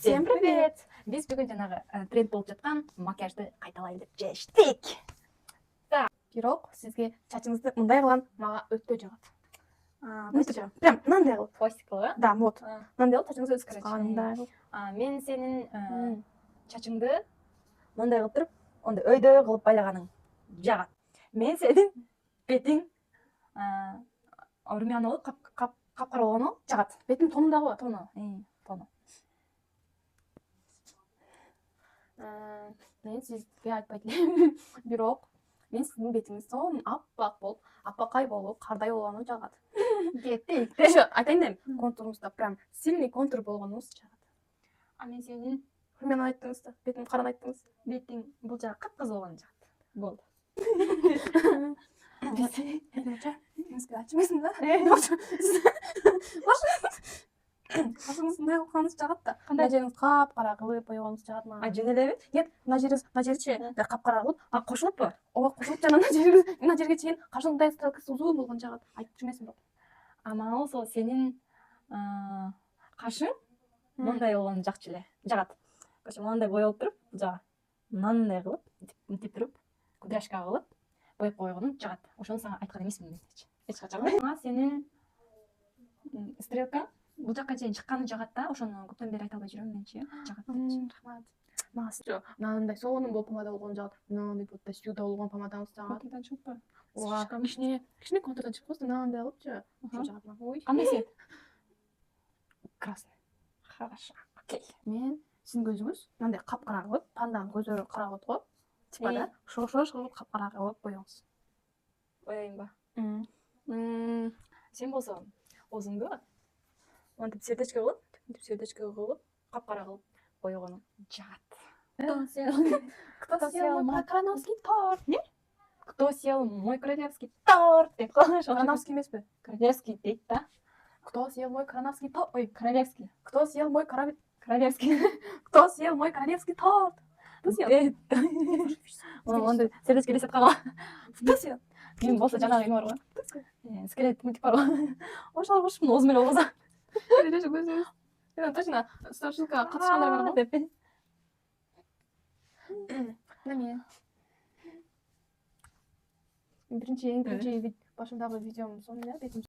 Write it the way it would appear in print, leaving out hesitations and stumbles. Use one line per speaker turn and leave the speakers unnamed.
Всем привет! Биз бүгүн жанагы тренд болуп жаткан макияжды кайталайлы деп чечтик.
Бирок сизге чачыңызды мындай кылган мага өтө жагат.
Мынтип
Прям мындай кылып.
пластикалы.
Да, вот. Мындай кылып чачыңызды өскөрүп
Короче,
мындай кылып.
Мен сенин чачыңды мындай кылып туруп, онда өйдө кылып байлаганың жагат. Мен сенин бетиң румянолук капкара болгону жагат.
Бетим тонундагы.
Тону.
Мен сизге айтпайт элем. Бирок мен сиздин бетиңиз сонун аппак болуп, аппакай болуп, кардай болгону жагат.
Кеттик.
Ошо айтайын дедим. Контурубузда прям сильный контур болгонуңуз жагат.
Мен сенин
Мен айттыңыз да, бетим караны айттыңыз.
бетиң бул жагы капкызыл болгону жагат. Болду.
Сизге ачымайсың да? Башыңыз мындай кылганыңыз жагат да. Мына жериңиз капкара кылып бойгонуңуз жагат мага.
Жөн элеби?
Нет, мына жеричи капкара кылып, кошулуппу? Ооба, кошулуп жана мына жерге чейин кашыңдай стрелкасы узун болгон жагат. Айтып жүрмөйсүңбү?
Мага болсо сенин кашың мындай болгону жакчу эле. Жагат. Короче, мындай боелуп туруп, бул жагы мындай кылып, мынтип туруп, кудряшка кылып боеп койгону жагат. Ошону сага айткан эмесмин мен эч качан. Мага сенин стрелкаң бул жакка чейин чыкканы жагат да, ошону көптөн бери айта албай жүрөм менчи. Жагат.
Рахмат. Мага сизчи мынандай сонун болуп помада болгон жагат. Мынандай вот сюда болгон помадаңыз жагат.
Контурдан чыкпы?
Ооба, кичине контурдан чыкпаса, мынандай кылыпчы. Ошо жагат мага. Ой.
Кандай цвет?
Красный.
Хорошо. Окей.
Мен сиздин көзүңүз мындай капкара кылып, панданын көзү кара болот го. Типа да. Ошо кылып капкара кылып боёңуз.
Бояйынбы? Сен болсо оозуңду мынтип сердечко кылып, капкара кылып боёгону жагат.
Кто съел мой королевский торт?
Не? Кто съел мой королевский торт? Деп калыш.
Королевский эмеспи?
Королевский дейт да.
Кто съел мой королевский торт? Ой,
Королевский.
кто съел мой
Королевский.
Кто съел мой королевский торт? Кто съел?
Онда сердечко элестеп калган.
Кто съел?
Мен болсо жанагы эме бар го. Скелет мультик бар го. Ошол кушмун оозум эле болсо.
Реже көзүңүз. Мен точно страшилка катышкандай бар го.
Деп.
Эме. Эң биринчи башындагы видеом сонун эле бетим